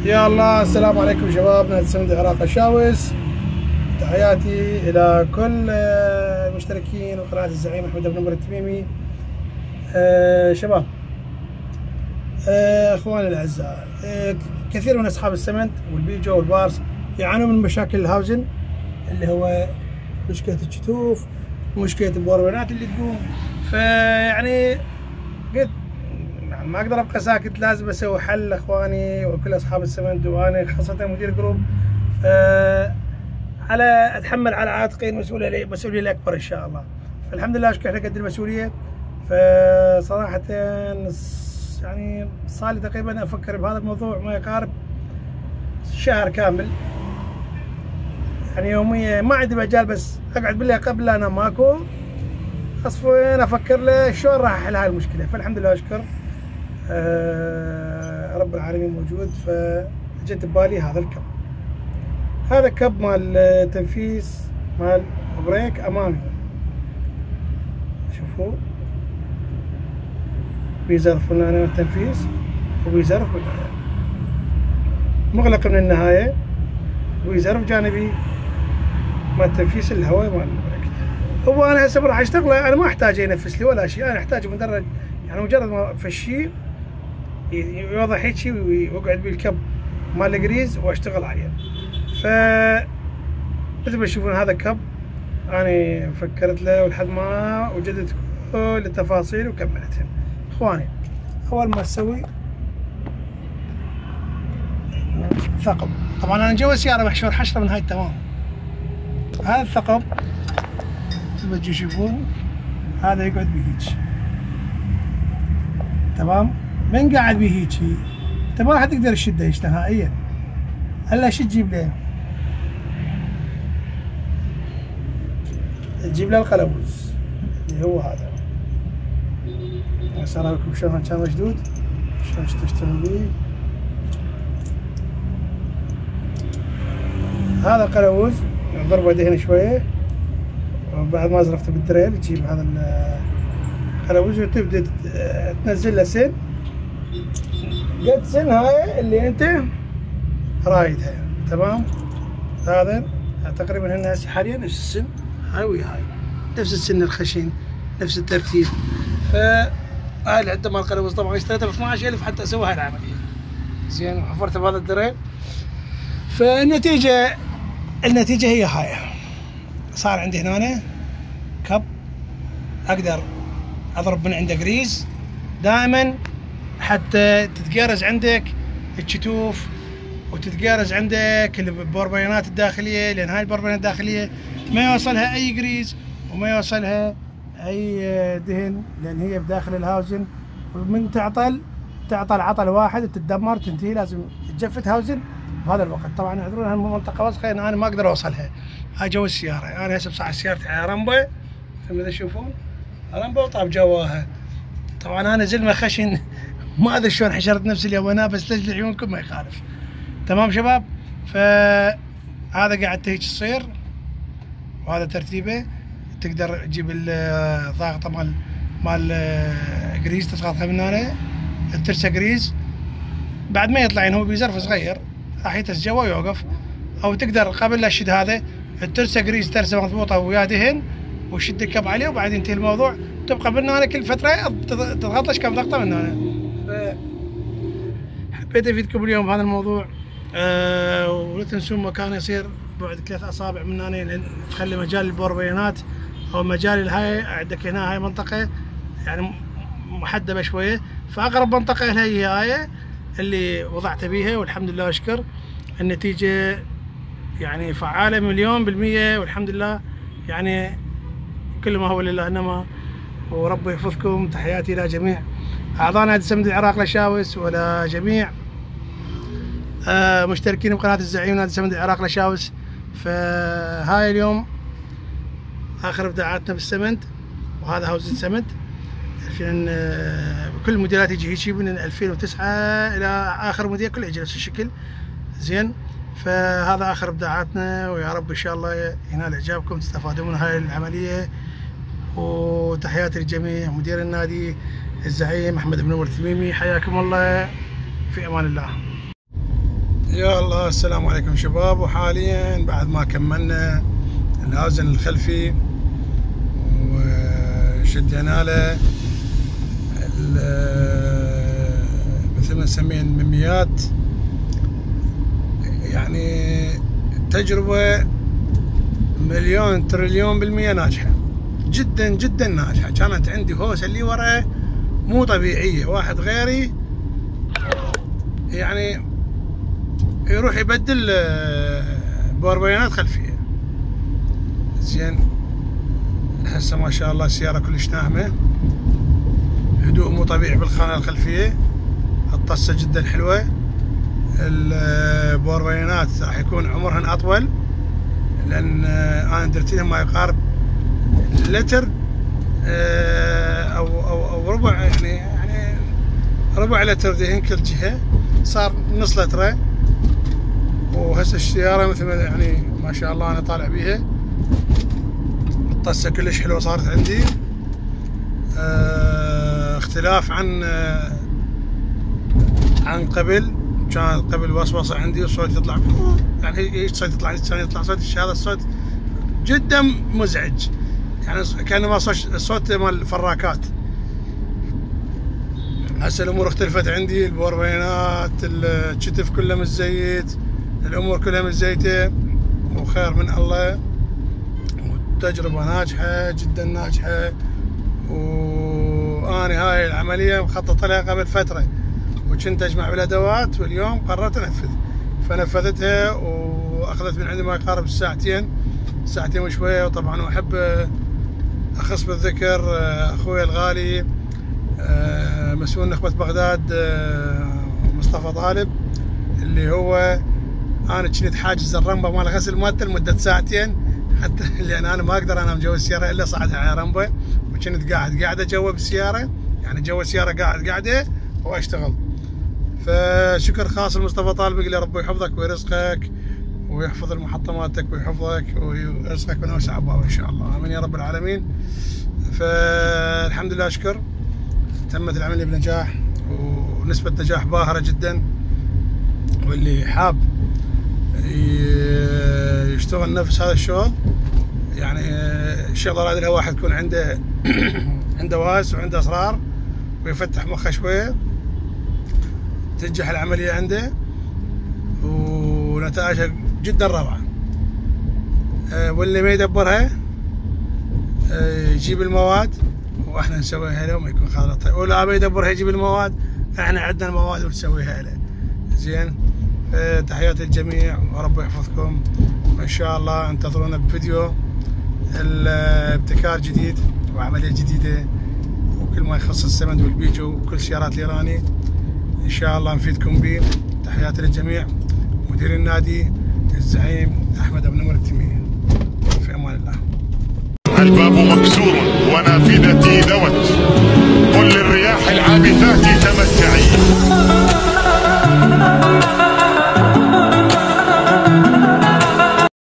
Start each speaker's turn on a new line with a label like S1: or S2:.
S1: يا الله، السلام عليكم شباب نادي سمد العراق الشاوس. تحياتي الى كل المشتركين وقناة الزعيم احمد بن عمر التميمي. شباب، اخواني الاعزاء، كثير من اصحاب السمنت والبيجو والبارس يعانون من مشاكل الهاوزن، اللي هو مشكلة الشتوف، مشكلة البوربونات اللي تقوم. فيعني قلت ما اقدر ابقى ساكت، لازم اسوي حل اخواني وكل اصحاب السمنت، وانا خاصة مدير جروب على اتحمل على عاتقي المسؤولية الاكبر ان شاء الله. فالحمد لله اشكر قد المسؤولية. فصراحة يعني صار لي تقريبا افكر بهذا الموضوع ما يقارب شهر كامل، يعني يوميا ما عندي مجال، بس اقعد بالليل قبل لا انام ماكو اصفين افكر له شلون راح احل هاي المشكلة. فالحمد لله اشكر رب العالمين موجود. فجت ببالي هذا الكب، هذا كب مال تنفيذ مال بريك امامي، شوفوا بيزرف من هنا التنفيذ وبيزرف من هنا، مغلق من النهاية وبيزرف جانبي مال تنفيذ الهواء مال البريك. هو انا هسه راح اشتغله، انا ما احتاج ينفس لي ولا شيء، انا احتاج مدرج، يعني مجرد ما افشيه يوضح هيك شيء واقعد بالكب مال الجريز واشتغل عليه. ف مثل ما تشوفون هذا كب انا فكرت له ولحد ما وجدت كل التفاصيل وكملتهم. اخواني، اول ما تسوي ثقب، طبعا انا جوا السياره محشور حشره من هاي التمام. هذا الثقب تبى تشوفون هذا يقعد بهيج، تمام؟ من قاعد بهيجي انت ما راح تقدر تشده هيك نهائيا، الا شو تجيب له؟ تجيب له القلوز اللي هو هذا. هسه اراويكم شلون كان مشدود، شلون تشتغل بيه. هذا القلوز ضربه دهن شويه، وبعد ما زرفته بالدريل تجيب هذا القلوز وتبدا تنزل له سن قد سن هاي اللي انت رايدها، تمام؟ هذا تقريبا هن هسه حاليا نفس السن هاي ويا هاي، نفس السن الخشن، نفس الترتيب. هاي العده مال القلوز طبعا اشتريتها ب 12000 حتى اسوي هاي العمليه، زين، وحفرتها بهذا الدريل. فالنتيجه هي هاي، صار عندي هنا كب اقدر اضرب من عنده جريز دائما حتى تتجرز عندك الشتوف وتتجرز عندك البوربينات الداخليه، لان هاي البوربينات الداخليه ما يوصلها اي جريز وما يوصلها اي دهن، لان هي بداخل الهاوزن، ومن تعطل عطل واحد تتدمر تنتهي، لازم تجفت هاوزن بهذا الوقت. طبعا اعذرون هالمنطقه وسخه انا ما اقدر اوصلها، هاي جو السياره. انا هسه بصعد سيارتي على رمبه مثل ما تشوفون، رمبه وطاب جواها. طبعا انا زلمه خشن ما ادري شلون حشرت نفسي اليوم انا، بس لجل عيونكم ما يخالف. تمام شباب؟ فهذا قاعد هيك تصير، وهذا ترتيبه. تقدر تجيب الضاغطه مال جريز تضغطها من هنا، الترسه جريز بعد ما يطلع، يعني هو بيزرف صغير راح يترس جوا ويوقف، او تقدر قبل لا تشد هذا الترسه جريز ترسه مضبوطه ويا دهن وشد الكب عليه، وبعدين ينتهي الموضوع. تبقى من هنا كل فتره تضغط لك كم ضغطه من هنا. حبيت افيدكم اليوم بهذا الموضوع. ولا تنسون مكان يصير بعد 3 أصابع من هنا، لان تخلي مجال البوربينات او مجال الهاي عندك هنا. هاي منطقه يعني محدبه شويه، فاقرب منطقه لها هي هاي اللي وضعت بيها، والحمد لله اشكر النتيجه يعني فعاله 100%. والحمد لله، يعني كل ما هو لله انما، ورب يحفظكم. تحياتي الى جميع اعضاء نادي سمد العراق لشاوس، ولا جميع مشتركين بقناه الزعيم نادي سمد العراق لشاوس. فهاي اليوم اخر ابداعاتنا بالسمنت، وهذا هاوزن سمنت 2000. كل الموديلات يجي هيك من 2009 الى اخر موديل كله يجي نفس الشكل، زين. فهذا اخر ابداعاتنا، ويا رب ان شاء الله ينال اعجابكم تستفادون من هاي العمليه. وتحياتي للجميع. مدير النادي الزعيم احمد بن عمر التميمي، حياكم الله، في امان الله. يا الله، السلام عليكم شباب. وحاليا بعد ما كملنا الهاوزن الخلفي وشدينا له مثل ما نسميه المميات، يعني تجربة مليون تريليون بالمية ناجحة، جدا جدا ناجحة. كانت عندي هوسة اللي ورا مو طبيعية. واحد غيري يعني يروح يبدل بوربينات خلفية. زين، هسه ما شاء الله السيارة كلش ناعمة، هدوء مو طبيعي بالخانة الخلفية، الطسة جدا حلوة. البوربينات راح يكون عمرهن أطول، لأن أنا درت لهم ما يقارب لتر أو ربع، يعني ربع لتر دهن كل جهة، صار نص لترة. وهسه السيارة مثل ما يعني ما شاء الله أنا طالع بيها، الطسة كلش حلوة صارت عندي. اختلاف عن قبل. كان قبل وصوصة عندي والصوت يطلع، يعني ايش صوت يطلع، كان يطلع صوت هذا الصوت جدا مزعج، يعني كأنه صوت مال الفراكات. هسه الامور اختلفت عندي، البوربينات الكتف كله متزيت، الامور كلها متزيته وخير من الله، والتجربه ناجحه جدا ناجحه. واني هاي العمليه مخطط لها قبل فتره، وكنت اجمع بالادوات، واليوم قررت انفذ، فنفذتها واخذت من عندي ما يقارب ساعتين وشويه. وطبعا احب اخص بالذكر اخوي الغالي مسؤول نخبة بغداد مصطفى طالب، اللي هو انا كنت حاجز الرمبه مال غسل مالته لمده ساعتين، حتى لان انا ما اقدر انام جوا السياره الا صعدها على رمبه، وكنت قاعده جوا بالسياره، يعني جوا السياره قاعده واشتغل. فشكر خاص لمصطفى طالب، يقول لي ربي يحفظك ويرزقك ويحفظ المحطماتك ويحفظك ويرزقك من اوسع ابواب ان شاء الله، امين يا رب العالمين. فالحمد لله اشكر، تمت العمليه بنجاح ونسبه نجاح باهره جدا. واللي حاب يشتغل نفس هذا الشغل، يعني الشغله هذه الواحد يكون عنده واس وعنده اصرار ويفتح مخه شويه، تنجح العمليه عنده ونتائجها جدا روعه. واللي ما يدبرها يجيب المواد واحنا نسويها له وما يكون خالطها، ولا ما يدبرها يجيب المواد، احنا عندنا المواد ونسويها له. زين، تحياتي للجميع وربي يحفظكم، وان شاء الله انتظرونا بفيديو الابتكار جديد وعمليه جديده، وكل ما يخص السمند والبيجو وكل سيارات الايراني ان شاء الله نفيدكم به. تحياتي للجميع، مدير النادي الزعيم احمد ابو نمر التميمي، في امان الله.
S2: الباب مكسور ونافذتي ذوت.